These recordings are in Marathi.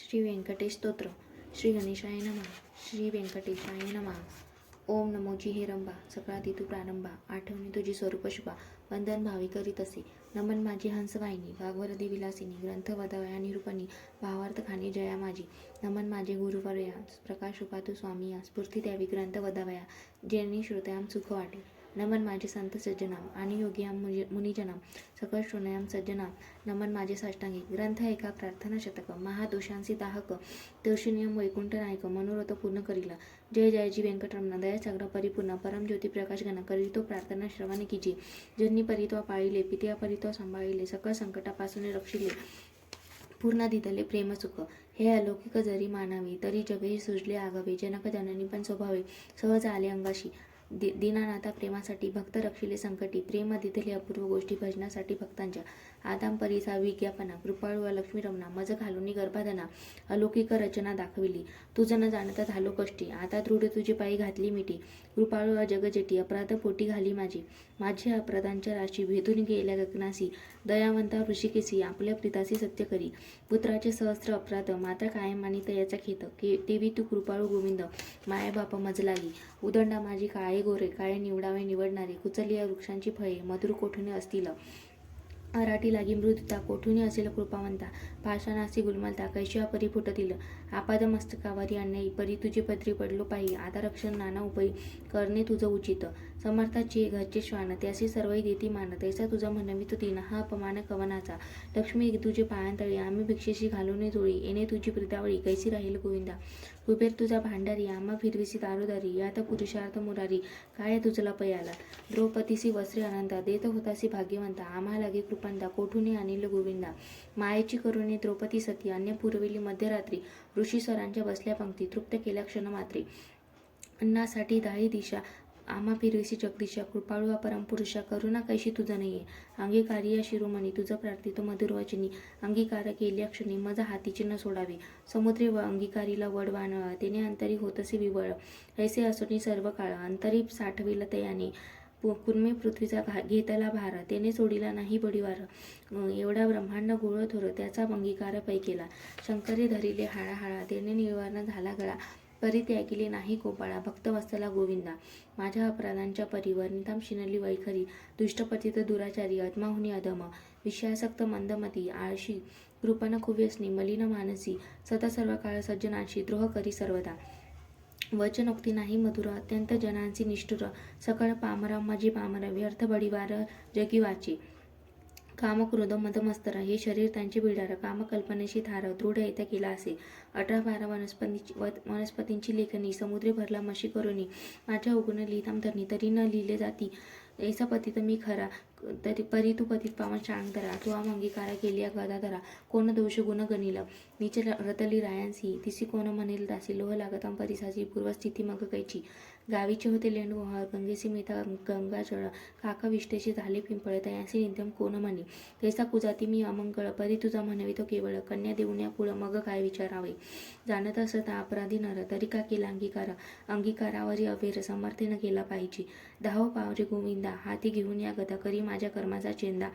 श्री व्यंकटेश स्तोत्र. श्री गणेशाय नमः. श्री व्यंकटेशाय नमः. ओम नमोजी हे रंबा, सकळा तिथू प्रारंभा, आठवणी तुझी स्वरूप शुभा, वंदन भावी करीत असे. नमन माझी हंसवाहिनी, वाघवरदी विलासिनी, ग्रंथ वदवया निरूपणी, भावार्थ खाणी जया माझी. नमन माझे गुरुवर्या, प्रकाश रूपा तू स्वामी या, स्फूर्ती द्यावी ग्रंथ वदवया, जेणे श्रोतयाम सुख वाटे. नमन माझे संत सज्जनाम आणि योगियाम मुनिजनाम, सकळ श्रोणयाम सज्जनाम. नमन माझे साष्टांगी, ग्रंथ एका प्रार्थना शतक, महादोषांसी दाहक, दर्शनियम वैकुंठ नायक, मनोरथ पूर्ण करीला. जय जयजी व्यंकटरमण, दया सागर परिपूर्ण, परमज्योती प्रकाश गण, करीतो प्रार्थना श्रवण कीजी. जन्नी परित्वा पाळिले, पित्या परित्वा सांभाळिले, सकळ संकटापासून रक्षिले, पूर्ण दिदले प्रेम सुख. हे अलौकिक जरी मानावे, तरी जगही सुजले आगावे, जनक जननी पण स्वभावे, सहज आले अंगाशी. दीनानाथा प्रेमासाठी, भक्त रक्षिले संकटी, प्रेम दिदले अपूर्व गोष्टी, भजनासाठी भक्तांच्या. आदाम परीचा विज्ञापना, कृपाळू लक्ष्मी रमणा, मज घालून गर्भाधना, अलौकिक रचना दाखविली. तुझं न जाणता झालो कष्टी, आता दृढ तुझी पायी घातली मिठी. कृपाळू जगजेटी, अपराध पोटी घाली माझी. माझी अपराधांच्या राशी, भेदून गेल्या गगनासी. दयावंता ऋषिकेसी, आपल्या प्रितासी सत्य करी. पुत्राचे सहस्त्र अपराध, माता कायम आणि तयाचा खेत. देवी तू कृपाळू गोविंद, माय बाप मज लागी. उदंडा माझी काळे गोरे, काळे निवडावे निवडणारे, कुचली या वृक्षांची फळे, मधुर कोठून असतील. अराटी लागी मृदुता, कोठून असेल कृपावंता. पाषाणासी गुलमलता, कैशिया परी फुटतील. आपाद मस्तकावरी अन्यायी, परी तुझी पत्री पडलो पायी. आता रक्षण नाना उपयी, करणे तुझं उचित. समर्थाची घरचे श्वान, त्यासी सर्वही देती मान. तैसा तुझा म्हणवित दीन, हा अपमान कवनाचा. लक्ष्मी तुझे पायांतळी, आम्ही भिक्षेशी घालून जोळी. येणे तुझी प्रितावळी, कैसी राहील गोविंदा. कुबेर तुझा भांडारी, आम्हा फिरविसी दारोदारी. यात पुरुषार्थ मुरारी, काय तुझला पयाला. द्रौपदीसी वस्त्रे अनंता, देत होतासी भाग्यवंता. आम्हा लागे कृपंता, कोठून आणील गोविंदा. मायेची करुणी द्रौपदी सती, अन्य पुरविली मध्यरात्री. ऋषी स्वरांच्या बसल्या पंक्ती, तृप्त केल्या क्षणमात्री. अन्नासाठी दाही दिशा, आम्हा फिरविसी जगदिशा. कृपाळू परमपुरुषा, करुणा कैशी तुझं नाहीये. अंगीकारी या शिरोमणी, तुझं प्रार्थितो मधुरवचनी. अंगीकार केल्या क्षणी, मज हातीचे न सोडावे. समुद्रे व अंगीकारीला वडवान, तेने अंतरी होतसे विवळ. ऐसे असोनी सर्व काळ, अंतरी साठविल तयाने. कुर्मे पृथ्वीचा घेतला भार, तेने सोडिला नाही बडीवार. एवढा ब्रह्मांड गोळ थोर, त्याचा अंगीकार पै केला. शंकरे धरिले हाळाहाळा, तेने निवारण झाला गळा. परित्यागिले नाही गोपाळा, भक्त वत्सला गोविंदा. माझ्या अपराधांच्या परिवर, निताम शिनली वैखरी. दुष्टपतित दुराचारी, आत्माहुनी अधम. विषयासक्त मंदमती, आळशी, कृपण कुव्यसनी, मलिन मानसी. सदा सर्व काळ सज्जनांशी, द्रोह करी सर्वदा. वचनोक्ती नाही मधुर, अत्यंत जनांची निष्ठुर. सकळ पामरा माझी पामर, व्यर्थ बडीवार जगी वाची. काम क्रोध मदमस्तर, हे शरीर त्यांचे बिडार. कामकल्पनेशी थार, दृढ येत्या केला असे. 18-12 वनस्पतींची लेखणी, समुद्रे भरला मशी करुणी. माझ्या उगुण लिहिताम धरणी, तरी न लिहिले जाती. ऐसा पतित मी खरा, तरी परी तू पतित पावन शांतरा. तू आम अंगीकारा केली गदाधरा, कोण दोष गुण गणिल. नीच रतली रायांसी, तिसी कोण म्हणेल दासी. लोह लागताम परिसाची, पूर्वस्थिती मग कैची. गावीचे होते लेंडू गंगेसी मिळता गंगाजळ. काका विष्टेची झाले पिंपळ, तयांसी नित्यम कोण म्हणे. तैसा कुजाती मी अमंगळ, परी तुझा म्हणवितो केवळ. कन्या देऊन्या कुळ, मग काय विचारावे. जाणत असता अपराधी नर, तरी का केला अंगीकार. अंगीकारावरी अवेर, समर्थेन केला पाहिजे. धाव पावरे गोविंदा, हाती घेऊन या गदा. करी माझ्या कर्माचा चेंदा.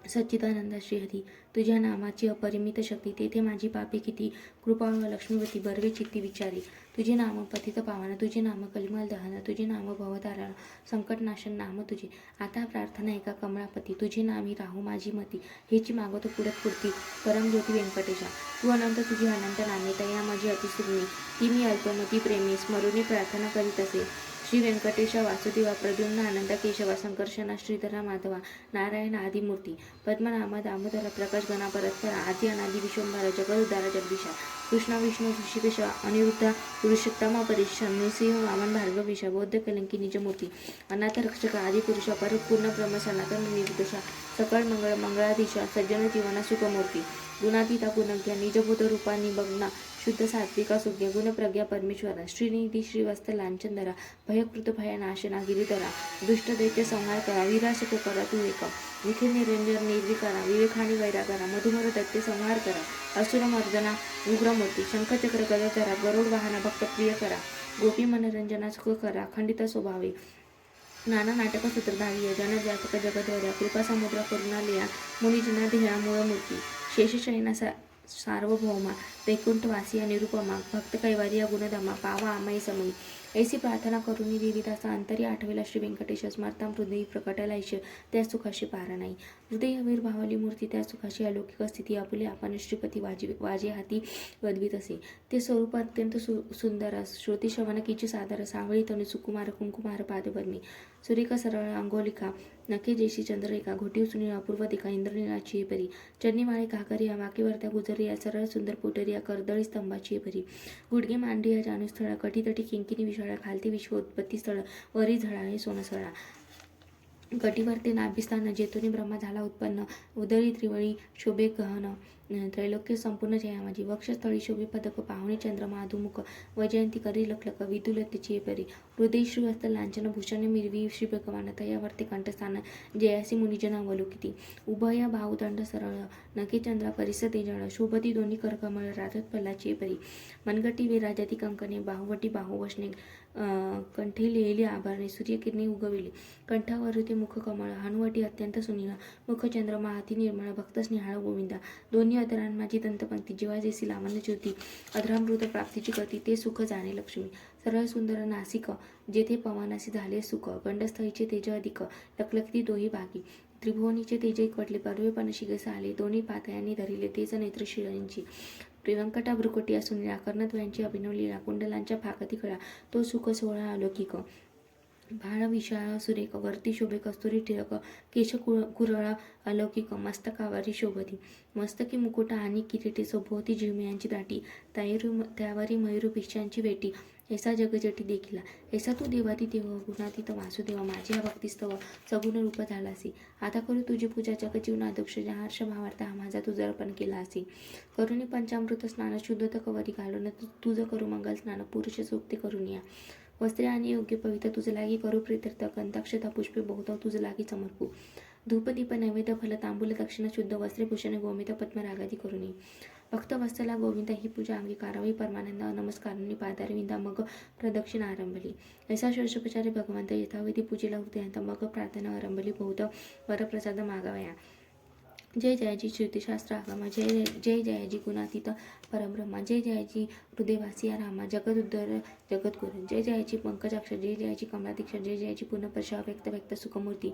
सच्चिदानंद श्रीहरी, तुझ्या नामाची अपरिमित शक्ती. तेथे माझी पापे किती. कृपाळू लक्ष्मीवती, बर्वे चित्ती विचारी. तुझे नाम पतित पावन, तुझे नाम कलिमल दहन, तुझे नाम भवतारण, संकटनाशन नाम तुझे. आता प्रार्थना एका कमळापती, तुझे नामी राहू माझी मती. हेची मागवतो पुढत पुरती, परमज्योती व्यंकटेशा. तू अनंत, तुझी अनंत नामे, तया माझी अतिसुग्नी. ती मी अल्पमती प्रेमी, स्मरुनी प्रार्थना करीत असे. श्री व्यंकटेशा वासुदेवा, प्रद्युम्न आनंद केशवा, संकर्षणा श्रीधरा माधवा, नारायण आदिमूर्ती. पद्मनामा दामोदरा, प्रकाश गणा परस्परा, आदि अनादि विश्वंभरा, जगदुद्धारा जगदीशा. कृष्ण विष्णू ऋषिकेश, अनिरुद्धा पुरुषोत्तमा परेश, नृसिंह वामन भार्गवेश, बौद्ध कलंकी निजमूर्ती. अनाथ रक्षक आदिपुरुषा, परपूर्ण ब्रह्म सनातन निर्दोषा. सकळ मंगळ मंगळाधीशा, सज्जन जीवना सुखमूर्ती. गुणातीता गुणज्ञा, निजभूत रूपा निमग्ना, शुद्ध सात्विका सुज्ञ, गुणप्रज्ञा परमेश्वरा. श्रीनिधी श्रीवस्त लांछनधरा, भयकृत भयनाशना गिरीधरा. दुष्ट दैत्य संहार करा, विराशक करा तू एक. निखिल निरंजन निर्विकारा, विवेकानी वैरागारा, मधुमर दैत्य संहार करा. असुर मर्दना उग्रमूर्ती, शंखचक्र गदाधरा, गरुड वाहना भक्त प्रिय करा. गोपी मनरंजना सुख करा, खंडित स्वभावे. नाना नाटक सूत्रधारी, जनव्यापक जगदोऱ्या, कृपा समुद्र करुणालया, मुनिजना ध्येया मूळमूर्ती. शेषशयना सार्वभौमा वैकुंठवासिया निरुपमा भक्त कैवारिया गुणधमा पावा आमाई समयी ऐसी प्रार्थना करून देवीदासा अंतरी आठवेला श्री व्यंकटेश स्मरतां हृदयी प्रकटलायश त्या सुखाशी पारा नाही. हृदय आविर्भावली मूर्ती त्या सुखाशी अलौकिक स्थिती आपुले आपण श्रीपती वाजे हाती वदवीत असे. ते स्वरूप अत्यंत सुंदर श्रोती श्रवणकीची सादर सावळी तनु सुकुमार कुंकुमार पादपद्मी सुरेखा सरळ अंगोलिका नखे जैशी चंद्ररेखा घोटी सुनील अपूर्व दिका इंद्रनीलाची परी चन्नीमाळे काकरिया वाकेवरत्या गुजरिया सरळ सुंदर पोटरिया कर्दळी स्तंभाची परी गुडगे मांडिया जानूस्थळा कटीतटी किंकिनी विशाळा खालती विश्व उत्पत्ती स्थळ वरी झळाळे सोनसळा कटीवरते नाभिस्थान जेतोनी ब्रह्मा झाला उत्पन्न उदरी त्रिवळी शोभे गहन त्रैलोक्य संपूर्ण जया माझी वक्षस्थळी शोभे पदक पाहुणे चंद्रमा अधुमुख वजयंती करी लखलक विदुलतेची परी हृदय श्रीवस्त लांछन भूषण मिरवी श्री भगवान तयावरती कंठस्थान जयासी मुनिजन अवलोकिती उभय भाऊदंड सरळ नखे चंद्रा परिसते जळ शोभती दोन्ही करकमळ राजत पल्लाची परी मनगटी विराजती कंकणे बाहुवटी बाहुवशने कंठी लिहिली आभारणे सूर्यकिरणे उगविली कंठावरती मुख कमळ हनुवटी अत्यंत सुनील मुख चंद्रमा हाती निर्मळ भक्त स्नेहाळ गोविंदा दोन्ही अधरान माझी दंतपंक्ती जीवा जैसी लावण्य ज्योती अधरामृत प्राप्तीची गती ते सुख जाणे लक्ष्मी सरळ सुंदर नासिक जेथे पवनासी झाले सुख गंडस्थळीचे तेज अधिक लखलखती दोही भागी त्रिभुवनीचे तेज एकवटले परवेपणशी घस आले दोन्ही पातयांनी धरिले तेच नेत्र शिळांची व्यंकटा भ्रुकुटी असून निराकर्णत्वयांची अभिनव लीला कुंडलांच्या फाकती कळा तो सुख सोहळा अलौकिक भाळ विशाळ सुरेख वरती शोभे कस्तुरी टिळक केश कुरळा अलौकिक मस्तकावरी शोभती मस्तकी मुकुटा आणि किरीटे सभोवती झिरमियांची दाटी त्यावरी मयूर पिशांची वेटी ऐसा जगजटी देखिला ऐसा तू देवाती देव गुणातीत वासुदेव माझी भक्तिस्तव सगुण रूप झालासी आता करू तुझी पूजा जगजीवनाध्यक्ष हर्ष भावार्थ हा माझा तुझा अर्पण केला असे करुणी पंचामृत स्नान शुद्धत कवरी घालून तुझं करू मंगल स्नान पुरुष सोक्ती करून या वस्त्रे आणि योग्य पवित्र तुझं लागी करू प्रीत्यर्थ कंताक्षता पुष्पे बहुता तुझं लागी समर्पू धूपदीप नैवेद्य फल तांबूल दक्षिण शुद्ध वस्त्रे भूषण गोमित पद्मरागादी करुणी भक्त वत्सला गोविंद ही पूजा अंगीकारावी परमानंद नमस्कारांनी पादारी विंदा मग प्रदक्षिणा आरंभली ऐसा षोडशोपचारे भगवंत यथाविधी पूजेला हृदयांत मग प्रार्थना आरंभली बहुत वरप्रसाद मागावया जय जयाजी श्रुतिशास्त्र आगमा जय जय जयाजी गुणातीत परब्रह्मा जय जयाजी हृदयवासिया रामा जगदुद्धर जगद्गुरु जय जयाजी पंकजाक्ष जय जयाजी कमलादीक्ष जय जयाजी पुनःपर्शा व्यक्त व्यक्त सुखमूर्ती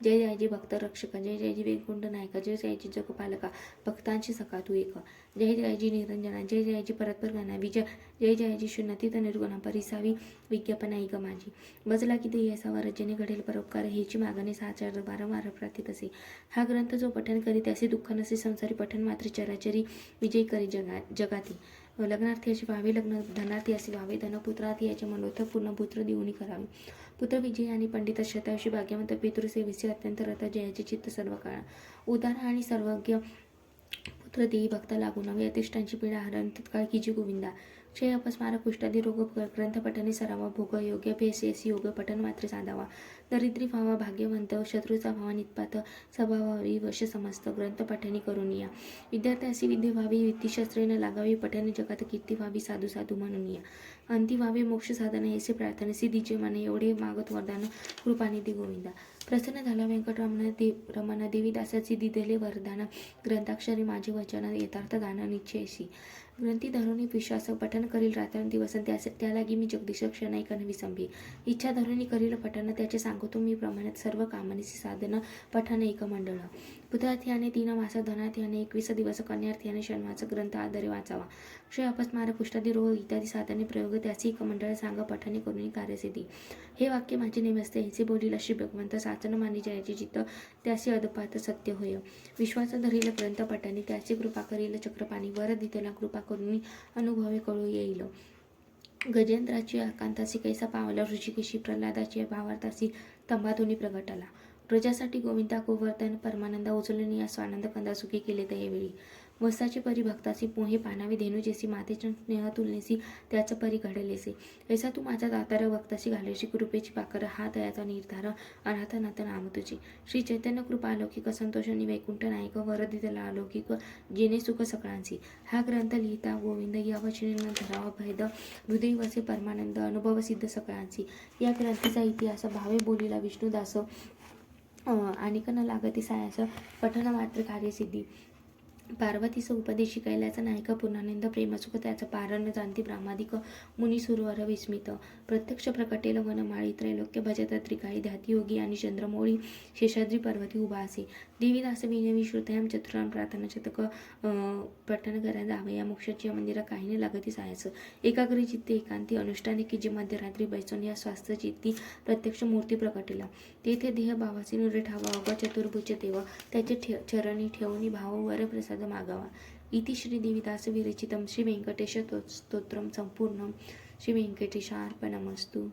जय जयाजी भक्त रक्षक जय जयाजी वैकुंठ नायका जय जयाजी जगपालका भक्तांची सखा तू एक जय जयाजी निरंजना जय जयाजी परत्पर गाना विजय जय जयाजी शून्यतीत निर्गुणा परिसावी विज्ञापना ऐक माझी बजला की देह असावा रजने घडेल परोपकार हेची मागणे साचार वारंवार प्राप्तीत असे हा ग्रंथ जो पठण करी त्याचे दुःख नसे संसारी पठण मात्र चराचरी विजय करी जगाती लग्नार्थी असे व्हावे लग्न धनार्थी असे व्हावे धनपुत्रार्थी याचे मनोरथ पूर्ण पुत्र देऊनी करावे पुत्र विजय आणि पंडित शतायुषी भाग्यवंत पितृसेवेचे अत्यंत रथ जयाचे चित्त सर्व काळ उदार आणि सर्वज्ञ पुत्र देई भक्ता लागू नवे अतिष्ठांची पीडा हरण तत्काळ किजी गोविंदा क्षय अपस्मार कुष्ठादी रोग ग्रंथ पठने सरावा भोग योग्य भेसेस योग पठन मात्र साधावा दरिद्री व्हावा भाग्यवंत शत्रूचा व्हावा नित्पात स्वभावावी वश समस्त ग्रंथ पठणी करून या विद्यार्थ्यासी विद्ये व्हावी वित्तीशास्त्रे न लागावी पठने जगात कीर्ती व्हावी साधू साधू म्हणून या अंती व्हावे मोक्ष साधन ऐसे प्रार्थने सिद्धीचे मने एवढे मागत वरदान कृपानिधी गोविंदा प्रसन्न झाला रमण देवीदासाची दिलेले वरदान ग्रंथाक्षरी माझे वचन यथार्थ दान निश्चयशी ग्रंथी धरुणी विश्वास पठन करील रात्रंदिवस त्यालागी मी जगदीश क्षण ऐकन विसंभी इच्छा धरुणी करील पठन त्याचे सांगतो मी प्रमाणात सर्व कामानीची साधन पठन एक मंडळ पुत्रार्थ्याने 3 मास धनार्थ्याने 21 दिवस कन्यार्थ्याने षण्मास ग्रंथ आधारे वाचावा क्षय अपस्मार कुष्ठादी रोग इत्यादी साधने प्रयोग त्याचे एक मंडळ सांग पठने करून कार्यसिद्धी हे वाक्य माझे नेमस्ते ऐसे बोलील श्री भगवंत साचन मानी जयाचे चित्त त्याचे अदपात सत्य होय विश्वास धरील ग्रंथ पठने त्याची कृपा करील चक्रपाणी वर दितेला कृपा करून अनुभवे कळू येईल गजेंद्राची आकांतासी कैसा पावला ऋषिकेशी प्रल्हादाची भावार्थासी तंबातुनी प्रगटाला प्रजासाठी गोविंदा गोवर्धन परमानंदा उचलून या स्वानंद कंदा सुखी केले त्यावेळी वसाचे परी भक्तासी पोहे पानावी धेनू जेसी मातेच्या स्नेह तुलनेसी त्याचं परी घडलेसे ऐसा तू माझा दातार भक्ताशी घालेशी कृपेची पाकर हा दयाचा निर्धार अनाथ नाथ नाम तुझी श्री चैतन्य कृपा अलौकिक संतोषणी वैकुंठ नायक वरदितला अलौकिक जेणे सुख सगळ्यांची हा ग्रंथ लिहिता गोविंद या वचनेनं धरावा भैद हृदय वसे परमानंद अनुभव सिद्ध सगळ्यांची या ग्रंथीचा इतिहास भावे बोलीला विष्णुदास आणि न लागती सायास पठन मात्र कार्यसिद्धी पार्वतीस उपदेशी कैल्याचा नायिका पूर्णानंद प्रेमसुख त्याचा पारण जाणती ब्राह्मादिक मुनी सुरवर विस्मित प्रत्यक्ष प्रकटेल वनमाळी त्रैलोक्य भजत त्रिकाळी ध्याती योगी आणि चंद्रमौळी शेषाद्री पर्वती उभा असे देवीदास विनवी श्रुतयाम चतुराम प्रार्थना शतक पठण करा जावे या मोक्षाची मंदिरा काही लागती सायस एकाग्री चित्ते एकांती अनुष्ठाने की जे मध्यरात्री बैसून या स्वास्थ्य चित्ती प्रत्यक्ष मूर्ती प्रकटेला तेथे देह भावाचे नुरे ठावा अवघा चतुर्भुज देव त्याचे चरणी ठेवून भाव वर प्रसाद मागावा इति श्री देवीदास विरचितम श्री व्यंकटेश स्तोत्रम संपूर्णम श्री व्यंकटेशार्पणमस्तु.